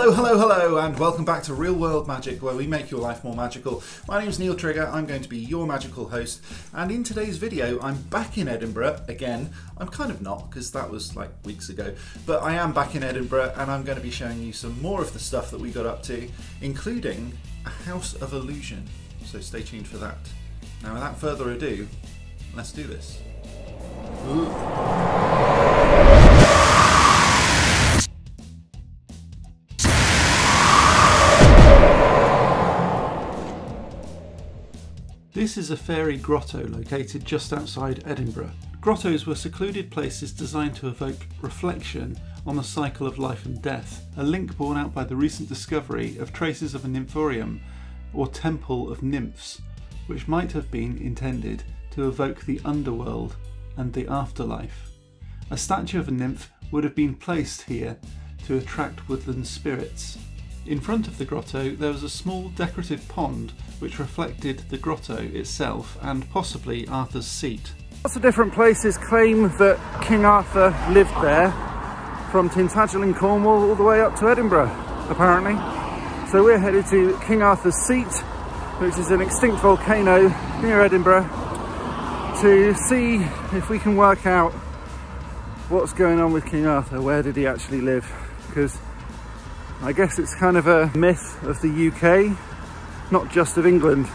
Hello, hello, hello, and welcome back to Real World Magic, where we make your life more magical. My name's Neil Trigger, I'm going to be your magical host, and in today's video, I'm back in Edinburgh again. I'm kind of not, because that was like weeks ago, but I am back in Edinburgh, and I'm going to be showing you some more of the stuff that we got up to, including a House of Illusion. So stay tuned for that. Now, without further ado, let's do this. Ooh. This is a fairy grotto located just outside Edinburgh. Grottos were secluded places designed to evoke reflection on the cycle of life and death, a link borne out by the recent discovery of traces of a nymphorium, or temple of nymphs, which might have been intended to evoke the underworld and the afterlife. A statue of a nymph would have been placed here to attract woodland spirits. In front of the grotto there was a small decorative pond which reflected the grotto itself and possibly Arthur's seat. Lots of different places claim that King Arthur lived there, from Tintagel in Cornwall all the way up to Edinburgh, apparently. So we're headed to King Arthur's seat, which is an extinct volcano near Edinburgh, to see if we can work out what's going on with King Arthur. Where did he actually live? Because I guess it's kind of a myth of the UK, not just of England.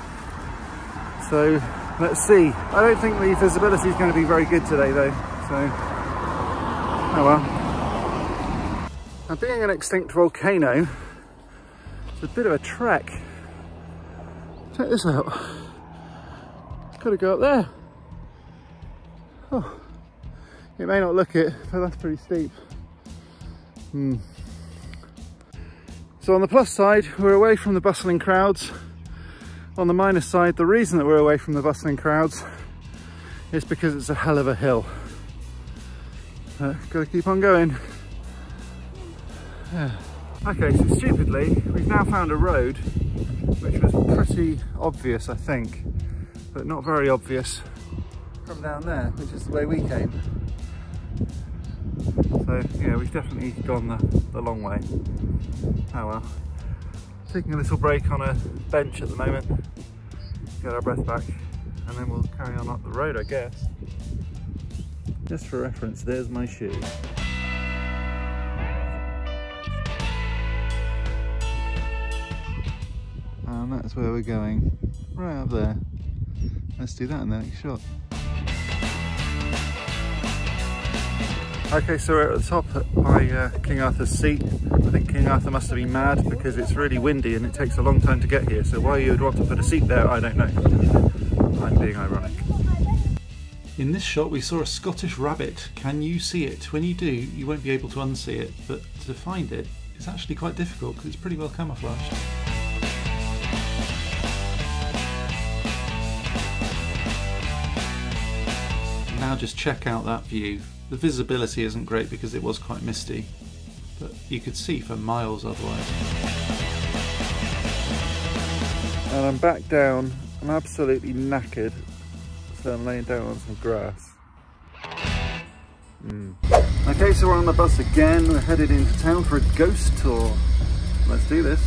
So let's see. I don't think the visibility is going to be very good today though, so oh well. Now, being an extinct volcano, it's a bit of a trek. Check this out. Gotta go up there. Oh, it may not look it, but that's pretty steep. So on the plus side, we're away from the bustling crowds. On the minus side, the reason that we're away from the bustling crowds is because it's a hell of a hill. Gotta keep on going. Yeah. Okay, so stupidly, we've now found a road which was pretty obvious, I think, but not very obvious from down there, which is the way we came. So yeah, we've definitely gone the long way. Oh well. Taking a little break on a bench at the moment, get our breath back, and then we'll carry on up the road, I guess. Just for reference, there's my shoe. And that's where we're going, right up there. Let's do that in the next shot. Okay, so we're at the top by King Arthur's seat. I think King Arthur must have been mad because it's really windy and it takes a long time to get here. So why you would want to put a seat there, I don't know. I'm being ironic. In this shot we saw a Scottish rabbit. Can you see it? When you do, you won't be able to unsee it, but to find it, it's actually quite difficult because it's pretty well camouflaged. Now just check out that view. The visibility isn't great because it was quite misty, but you could see for miles otherwise. And I'm back down. I'm absolutely knackered, so I'm laying down on some grass. Okay, so we're on the bus again. We're headed into town for a ghost tour. Let's do this.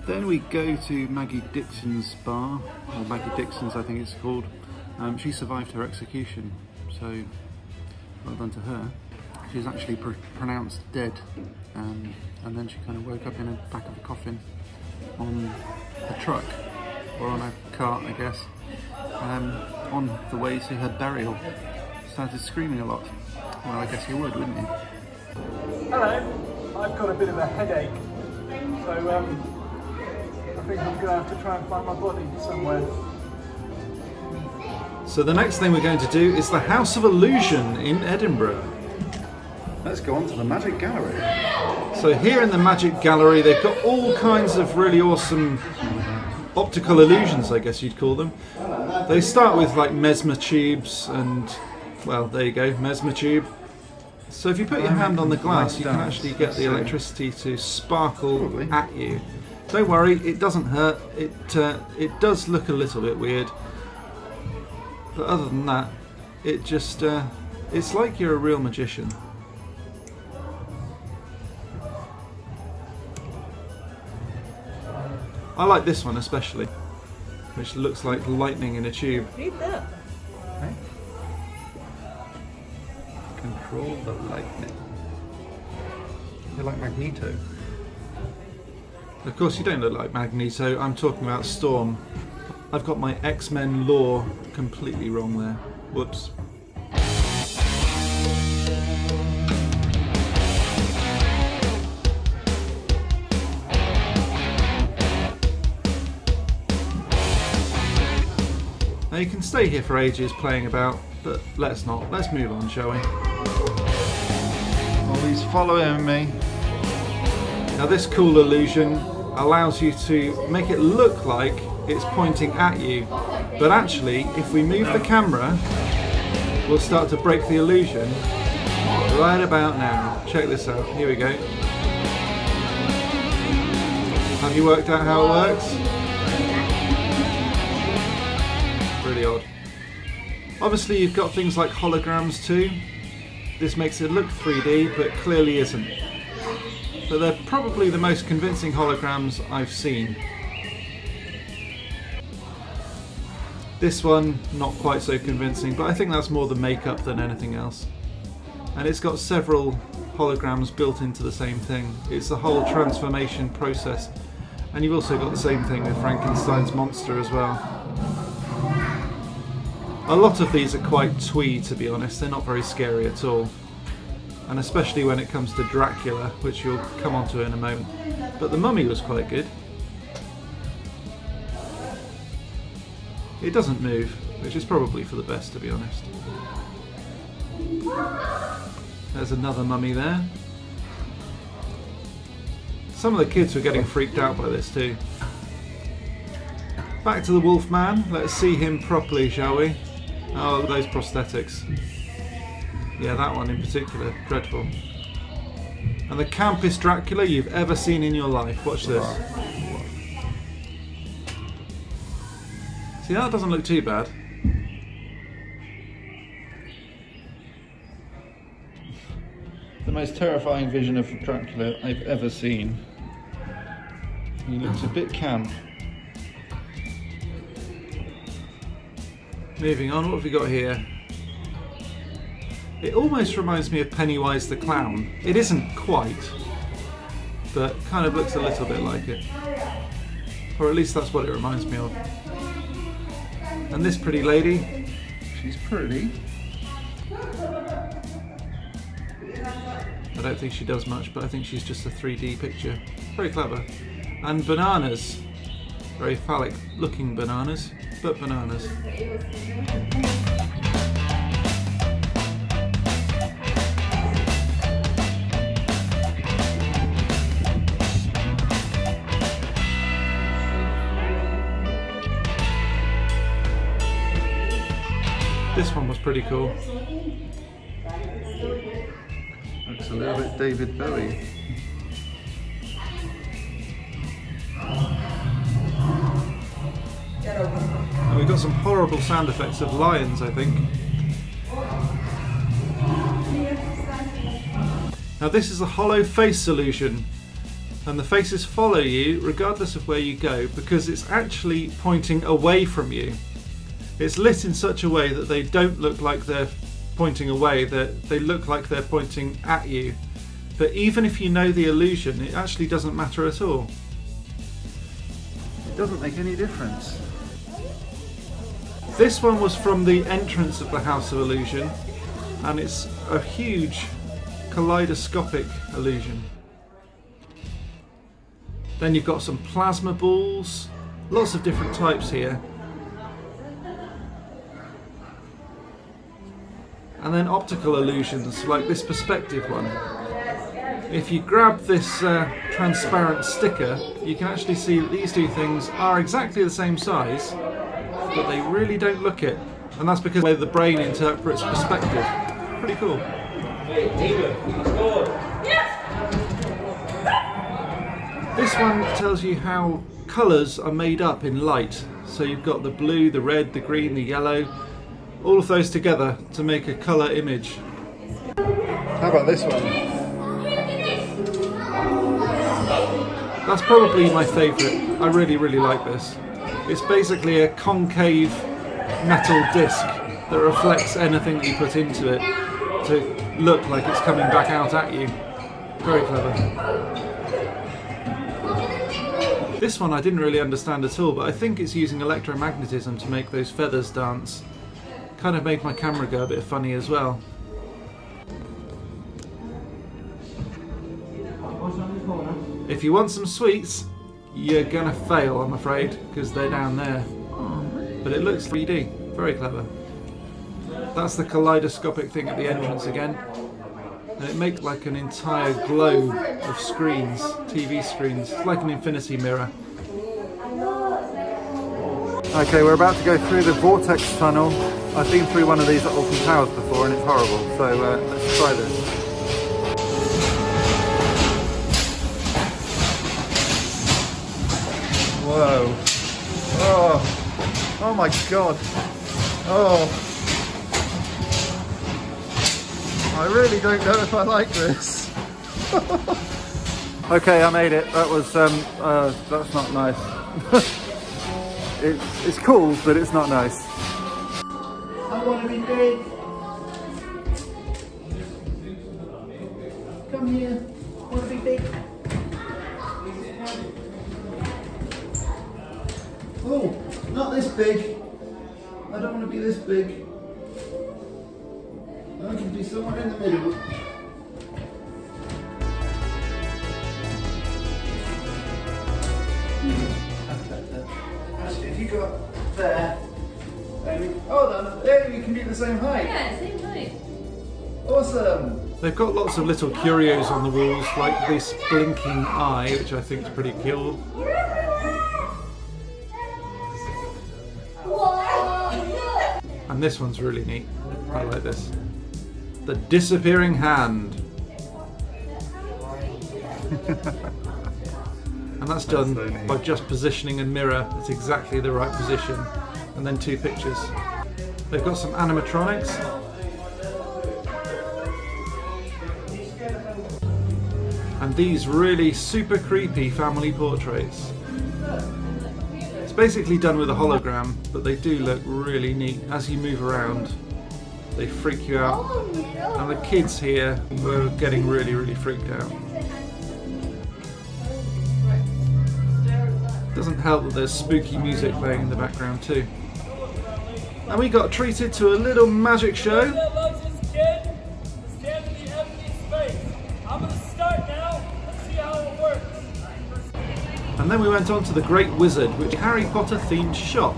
Then we go to Maggie Dixon's bar, or Maggie Dixon's I think it's called. She survived her execution, so well done to her. She's actually pronounced dead, and then she kind of woke up in the back of a coffin on a truck, or on a cart I guess, on the way to her burial. Started screaming a lot. Well, I guess you would, wouldn't you? Hello, I've got a bit of a headache, so I think I'm going to have to try and find my body somewhere. So the next thing we're going to do is the House of Illusion in Edinburgh. Let's go on to the Magic Gallery. So here in the Magic Gallery, they've got all kinds of really awesome optical illusions, I guess you'd call them. They start with like mesmer tubes and, well, there you go, mesmer tube. So if you put your hand on the glass, you can actually get the electricity to sparkle at you. Don't worry, it doesn't hurt. It does look a little bit weird, but other than that, it just it's like you're a real magician. I like this one especially, which looks like lightning in a tube. Read that. Okay. Control the lightning. You're like Magneto. Of course you don't look like Magneto, I'm talking about Storm. I've got my X-Men lore completely wrong there. Whoops. Now you can stay here for ages playing about, but let's not. Let's move on, shall we? Oh, he's following me. Now this cool illusion allows you to make it look like it's pointing at you, but actually if we move the camera we'll start to break the illusion right about now. Check this out, here we go. Have you worked out how it works? Really odd. Obviously you've got things like holograms too. This makes it look 3D but clearly isn't. But they're probably the most convincing holograms I've seen. This one, not quite so convincing, but I think that's more the makeup than anything else. And it's got several holograms built into the same thing. It's the whole transformation process. And you've also got the same thing with Frankenstein's monster as well. A lot of these are quite twee, to be honest. They're not very scary at all. And especially when it comes to Dracula, which you'll come on to in a moment. But the Mummy was quite good. It doesn't move, which is probably for the best, to be honest. There's another mummy there. Some of the kids were getting freaked out by this too. Back to the Wolfman. Let's see him properly, shall we? Oh, those prosthetics. Yeah, that one in particular, dreadful. And the campest Dracula you've ever seen in your life. Watch this. See, that doesn't look too bad. The most terrifying vision of Dracula I've ever seen. He looks a bit camp. Moving on, what have we got here? It almost reminds me of Pennywise the Clown. It isn't quite, but kind of looks a little bit like it. Or at least that's what it reminds me of. And this pretty lady, she's pretty. I don't think she does much, but I think she's just a 3D picture. Very clever. And bananas. Very phallic looking bananas, but bananas. This one was pretty cool. Looks a little bit David Bowie. And we've got some horrible sound effects of lions, I think. Now this is a hollow face illusion, and the faces follow you regardless of where you go because it's actually pointing away from you. It's lit in such a way that they don't look like they're pointing away, that they look like they're pointing at you. But even if you know the illusion, it actually doesn't matter at all. It doesn't make any difference. This one was from the entrance of the House of Illusion, and it's a huge kaleidoscopic illusion. Then you've got some plasma balls, lots of different types here. and then optical illusions like this perspective one. If you grab this transparent sticker, you can actually see that these two things are exactly the same size, but they really don't look it. And that's because of the way the brain interprets perspective. Pretty cool. This one tells you how colours are made up in light. So you've got the blue, the red, the green, the yellow, all of those together to make a colour image. How about this one? That's probably my favourite. I really, really like this. It's basically a concave metal disc that reflects anything that you put into it to look like it's coming back out at you. Very clever. This one I didn't really understand at all, but I think it's using electromagnetism to make those feathers dance. Kind of made my camera go a bit funny as well. If you want some sweets, you're gonna fail, I'm afraid, because they're down there. But it looks 3D, very clever. That's the kaleidoscopic thing at the entrance again. And it makes like an entire globe of screens, TV screens, like an infinity mirror. Okay, we're about to go through the vortex tunnel. I've been through one of these at Alton Towers before and it's horrible, so let's try this. Whoa. Oh. Oh my god. Oh. I really don't know if I like this. Okay, I made it. That was that's not nice. It's cool, but it's not nice. I want to be big. Come here. I want to be big. Oh, not this big. I don't want to be this big. I can be somewhere in the middle. Actually, if you go up there, there you can be the same height. Yeah, same height. Awesome. They've got lots of little curios on the walls, like this blinking eye, which I think is pretty cool. And this one's really neat. I like this. The disappearing hand. And that's done so neat. by just positioning a mirror at exactly the right position, and then two pictures. They've got some animatronics. And these really super creepy family portraits. It's basically done with a hologram, but they do look really neat. As you move around, they freak you out. And the kids here were getting really, really freaked out. Doesn't help that there's spooky music playing in the background too. And we got treated to a little magic show. And then we went on to the Great Wizard, which is a Harry Potter themed shop.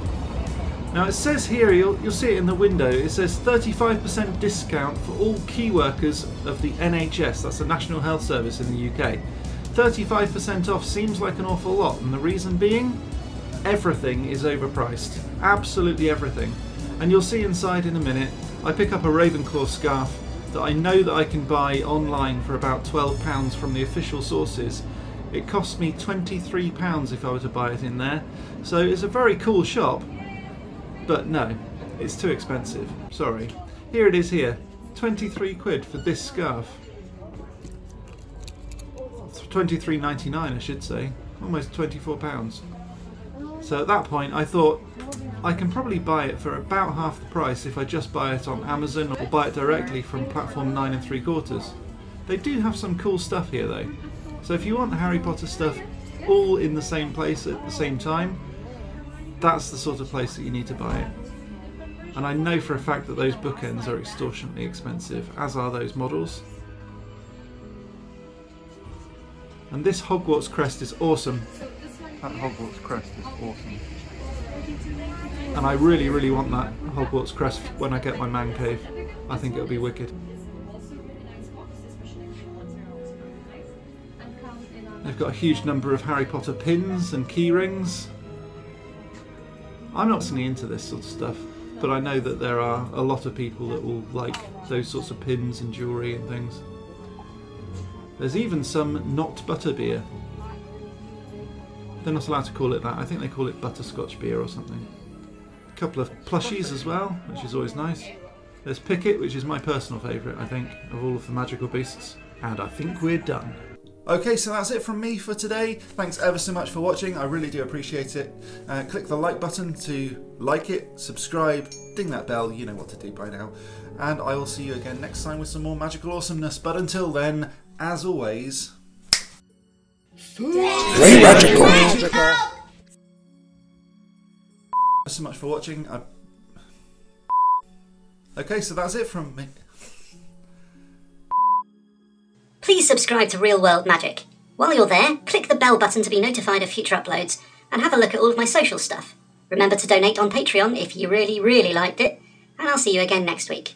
Now it says here, you'll see it in the window, it says 35% discount for all key workers of the NHS, that's the National Health Service in the UK. 35% off seems like an awful lot, and the reason being, everything is overpriced. Absolutely everything. And you'll see inside in a minute, I pick up a Ravenclaw scarf that I know that I can buy online for about £12 from the official sources. It cost me £23 if I were to buy it in there. So it's a very cool shop, but no, it's too expensive. Sorry. Here it is here. 23 quid for this scarf. 23.99 I should say. Almost £24. So at that point I thought I can probably buy it for about half the price if I just buy it on Amazon or buy it directly from platform 9 3/4. They do have some cool stuff here though. So if you want Harry Potter stuff all in the same place at the same time, that's the sort of place that you need to buy it. And I know for a fact that those bookends are extortionately expensive, as are those models. And this Hogwarts crest is awesome. That Hogwarts crest is awesome. And I really, really want that Hogwarts crest when I get my man cave. I think it'll be wicked. They've got a huge number of Harry Potter pins and key rings. I'm not really into this sort of stuff, but I know that there are a lot of people that will like those sorts of pins and jewellery and things. There's even some not butterbeer. They're not allowed to call it that. I think they call it butterscotch beer or something. A couple of plushies as well, which is always nice. There's Pickett, which is my personal favourite, I think, of all of the magical beasts. And I think we're done. Okay, so that's it from me for today. Thanks ever so much for watching. I really do appreciate it. Click the like button to like it, subscribe, ding that bell, you know what to do by now. And I will see you again next time with some more magical awesomeness. But until then, as always... Play magical! Thanks so much for watching. Okay, so that's it from me. Please subscribe to Real World Magic. While you're there, click the bell button to be notified of future uploads, and have a look at all of my social stuff. Remember to donate on Patreon if you really, really liked it, and I'll see you again next week.